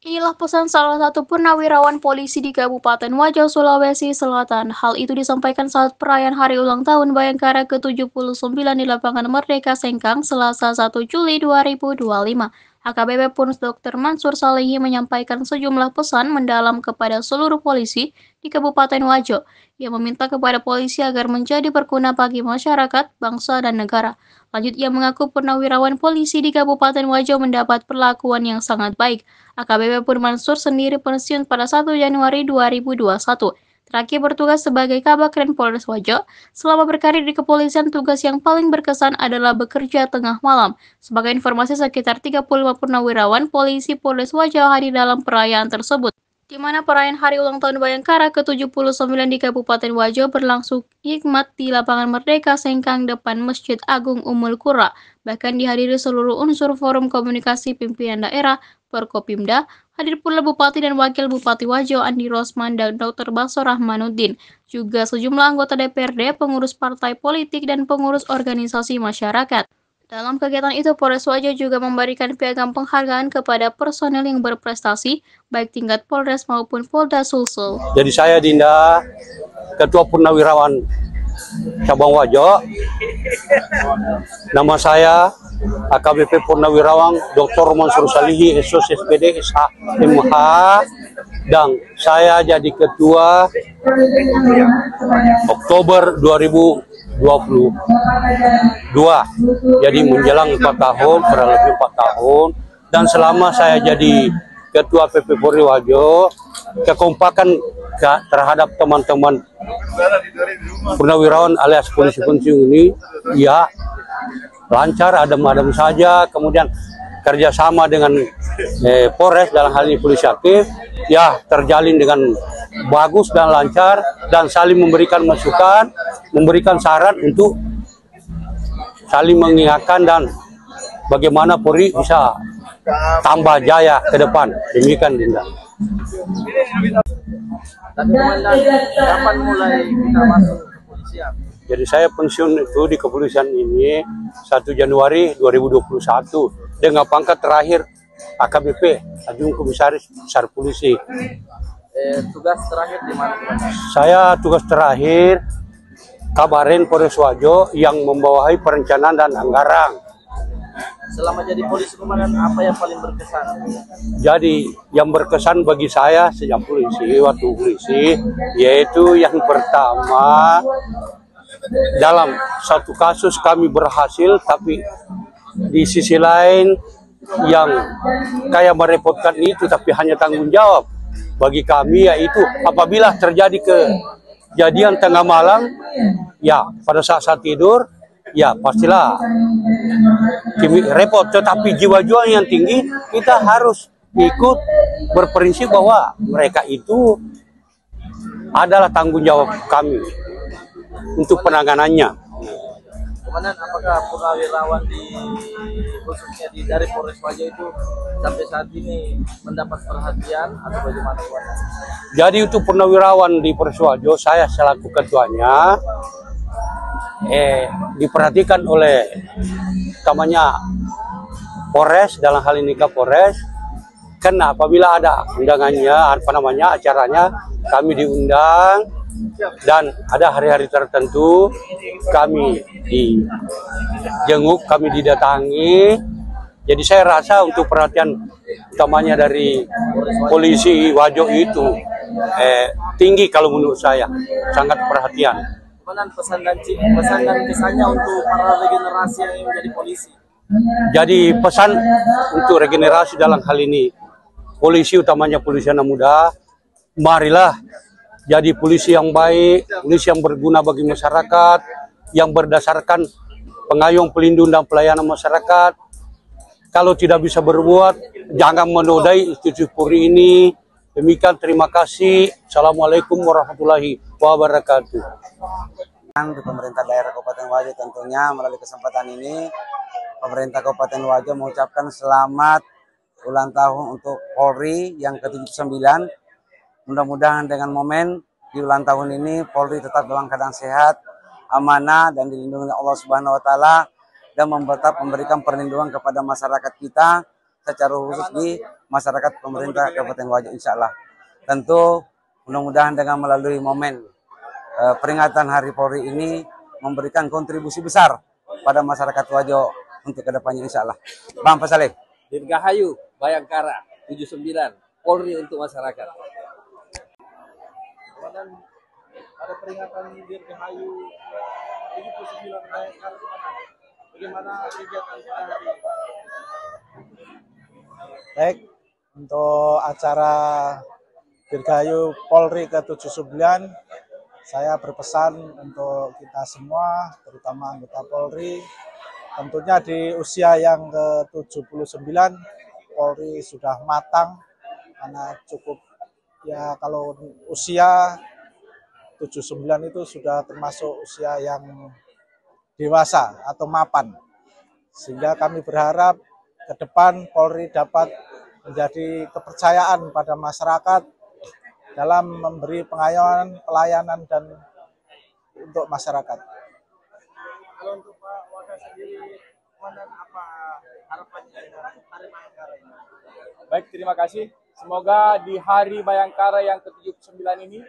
Inilah pesan salah satu purnawirawan polisi di Kabupaten Wajo, Sulawesi Selatan. Hal itu disampaikan saat perayaan Hari Ulang Tahun Bayangkara ke-79 di Lapangan Merdeka Sengkang, Selasa 1 Juli 2025. AKBP Purn Dr. Mansur Salihi menyampaikan sejumlah pesan mendalam kepada seluruh polisi di Kabupaten Wajo. Ia meminta kepada polisi agar menjadi berguna bagi masyarakat, bangsa, dan negara. Lanjut, ia mengaku purnawirawan polisi di Kabupaten Wajo mendapat perlakuan yang sangat baik. AKBP Purn Mansur sendiri pensiun pada 1 Januari 2021. Terakhir bertugas sebagai Kabakren Polres Wajo. Selama berkarir di kepolisian, tugas yang paling berkesan adalah bekerja tengah malam. Sebagai informasi, sekitar 35 purnawirawan polisi Polres Wajo hadir dalam perayaan tersebut, di mana perayaan Hari Ulang Tahun Bayangkara ke-79 di Kabupaten Wajo berlangsung hikmat di Lapangan Merdeka Sengkang depan Masjid Agung Ummul Qura. Bahkan dihadiri seluruh unsur Forum Komunikasi Pimpinan Daerah, Forkopimda. Hadir pula Bupati dan Wakil Bupati Wajo Andi Rosman dan Dr. Baso Rahmanuddin. Juga sejumlah anggota DPRD, pengurus partai politik, dan pengurus organisasi masyarakat. Dalam kegiatan itu, Polres Wajo juga memberikan piagam penghargaan kepada personel yang berprestasi, baik tingkat Polres maupun Polda Sulsel. Jadi saya Dinda, Ketua Purnawirawan Cabang Wajo. Nama saya AKBP Purnawirawan Dr. Mansur Salihi, SOS SPD SHMH, dan saya jadi Ketua Oktober 2022. Jadi menjelang 4 tahun, kurang lebih 4 tahun. Dan selama saya jadi Ketua PP Polri Wajo, kekompakan terhadap teman-teman purnawirawan alias polisi pensiun ini ya lancar, adem-adem saja. Kemudian kerjasama dengan Polres dalam hal ini polisi aktif ya terjalin dengan bagus dan lancar, dan saling memberikan masukan, memberikan saran untuk saling mengingatkan dan bagaimana Polri bisa tambah jaya ke depan. Demikian Dinda. Kapan mulai kita masuk ke kepolisian? Jadi saya pensiun itu di kepolisian ini 1 Januari 2021 dengan pangkat terakhir AKBP, Ajung Komisaris Besar Polisi. Tugas terakhir di mana? Saya tugas terakhir Kabaren Polres Wajo yang membawahi perencanaan dan anggaran. Selama jadi polisi kemarin, apa yang paling berkesan? Jadi yang berkesan bagi saya sejak waktu polisi, yaitu yang pertama, dalam satu kasus kami berhasil, tapi di sisi lain yang kayak merepotkan itu, tapi hanya tanggung jawab bagi kami, yaitu apabila terjadi kejadian tengah malam, ya pada saat tidur, ya pastilah repot. Tetapi jiwa-jiwa yang tinggi, kita harus ikut berprinsip bahwa mereka itu adalah tanggung jawab kami untuk penanganannya. Komandan, apakah purnawirawan khususnya dari Polres Wajo itu sampai saat ini mendapat perhatian atau bagaimana, Komandan? Jadi untuk purnawirawan di Polres Wajo, saya selaku ketuanya diperhatikan oleh utamanya Polres, dalam hal ini Kapolres. Karena apabila ada undangannya, acaranya, kami diundang, dan ada hari-hari tertentu kami dijenguk, kami didatangi. Jadi saya rasa untuk perhatian utamanya dari polisi Wajo itu tinggi kalau menurut saya, sangat perhatian. Komandan, pesan dan kesannya untuk para regenerasi yang ingin menjadi polisi? Jadi pesan untuk regenerasi dalam hal ini, polisi utamanya polisi anak muda, marilah jadi polisi yang baik, polisi yang berguna bagi masyarakat, yang berdasarkan pengayom, pelindung, dan pelayanan masyarakat. Kalau tidak bisa berbuat, jangan menodai institusi Polri ini. Demikian, terima kasih. Assalamualaikum warahmatullahi wabarakatuh. Untuk pemerintah daerah Kabupaten Wajo tentunya melalui kesempatan ini, pemerintah Kabupaten Wajo mengucapkan selamat ulang tahun untuk Polri yang ke-79. Mudah-mudahan dengan momen di ulang tahun ini Polri tetap dalam keadaan sehat, amanah, dan dilindungi oleh Allah Subhanahu wa Ta'ala, dan tetap memberikan perlindungan kepada masyarakat kita secara khusus di masyarakat pemerintah Kabupaten Wajo, insya Allah. Tentu mudah-mudahan dengan melalui momen peringatan Hari Polri ini memberikan kontribusi besar pada masyarakat Wajo untuk kedepannya, insya Allah. Bang Pasaleh. Dirgahayu Bayangkara 79 Polri untuk masyarakat. Kemudian ada peringatan Dirgahayu 79 Bayangkara. Bagaimana kegiatan pada hari ini? Baik, untuk acara Dirgahayu Polri ke-79, saya berpesan untuk kita semua, terutama anggota Polri, tentunya di usia yang ke-79, Polri sudah matang, karena cukup, ya kalau usia 79 itu sudah termasuk usia yang dewasa atau mapan. Sehingga kami berharap ke depan Polri dapat menjadi kepercayaan pada masyarakat dalam memberi pengayoman, pelayanan dan untuk masyarakat. Kalau untuk Pak Wakil sendiri, apa harapannya dengan Hari Bayangkara ini? Baik, terima kasih. Semoga di Hari Bayangkara yang ke-79 ini,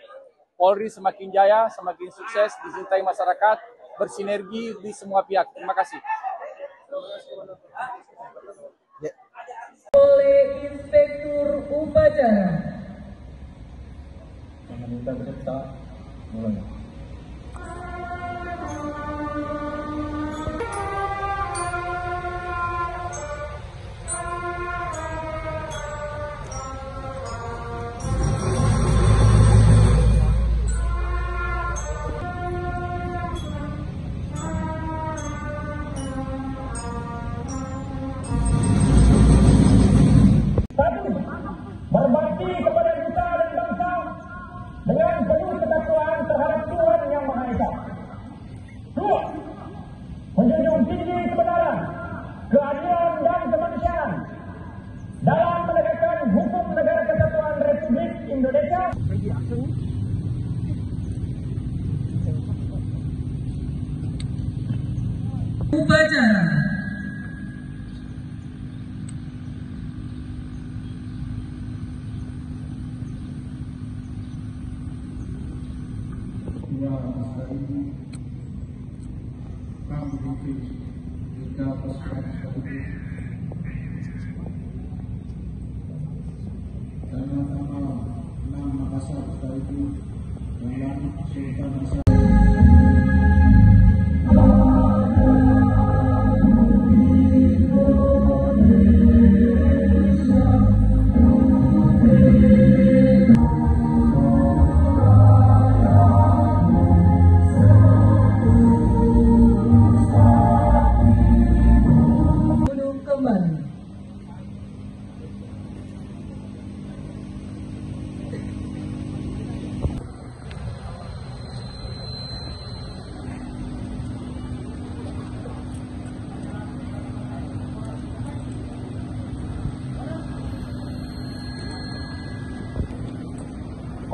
Polri semakin jaya, semakin sukses, dicintai masyarakat, bersinergi di semua pihak. Terima kasih. Oleh Inspektur Upacara. Meminta berita, mulai. Berbakti kepada kita dan bangsa dengan penuh ketakwaan terhadap Tuhan Yang Maha Esa. 2. Menjunjung tinggi kebenaran, keadilan dan kemanusiaan dalam menegakkan hukum negara kesatuan Republik Indonesia. Upacara.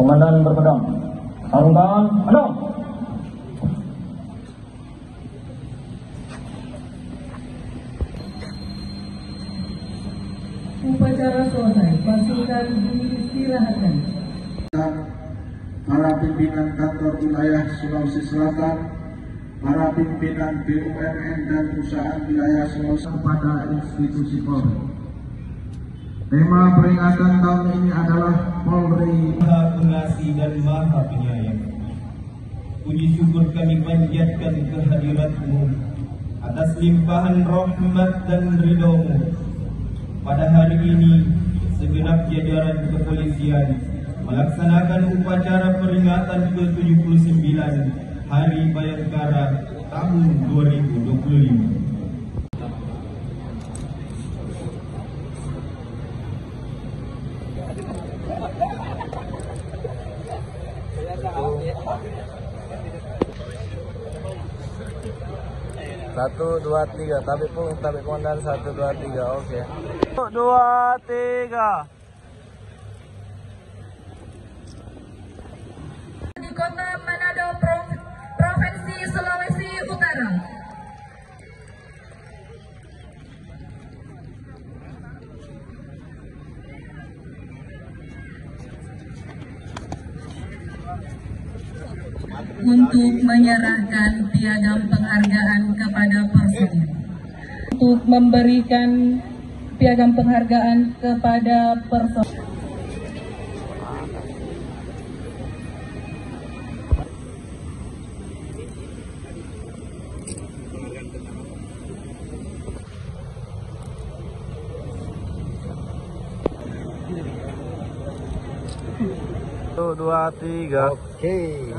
Komandan berpedang. Sarung tangan, pedang. Upacara selesai, pasukan diistirahatkan. Para pimpinan kantor wilayah Sulawesi Selatan, para pimpinan BUMN dan perusahaan wilayah Sulawesi kepada institusi Polri. Tema peringatan tahun ini adalah Polri Maha Pengasih dan Maha Penyayang. Puji syukur kami panjatkan kehadirat-Mu atas limpahan rahmat dan ridho-Mu. Pada hari ini, segenap jajaran kepolisian melaksanakan upacara peringatan ke-79 Hari Bayangkara tahun 2025. Satu, dua, tiga. Tapi komandan 1, 2, 3. Oke. 1, 2, 3. Di Kota Manado, Provinsi Sulawesi Utara. untuk menyerahkan piagam penghargaan kepada personil. Untuk memberikan piagam penghargaan kepada personil. Satu, dua, tiga. Oke.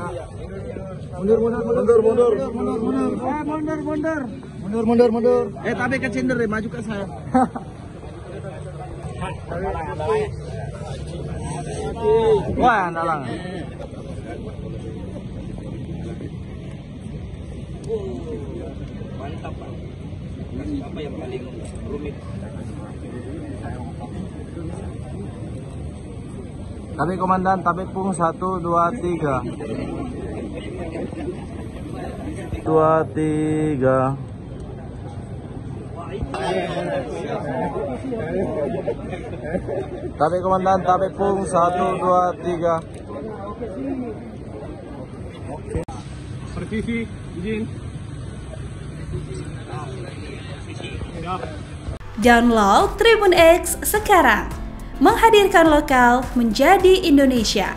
Mundur. Tapi ke cinder deh, maju ke saya. Wah, nalang. Mantap, Pak. Apa yang paling rumit? Tapi komandan, tapi pung 1, 2, 3. 2, 3. Tapi komandan, tapi pung 1, 2, 3. Persisi, izin. Download Tribun X sekarang. Menghadirkan lokal menjadi Indonesia.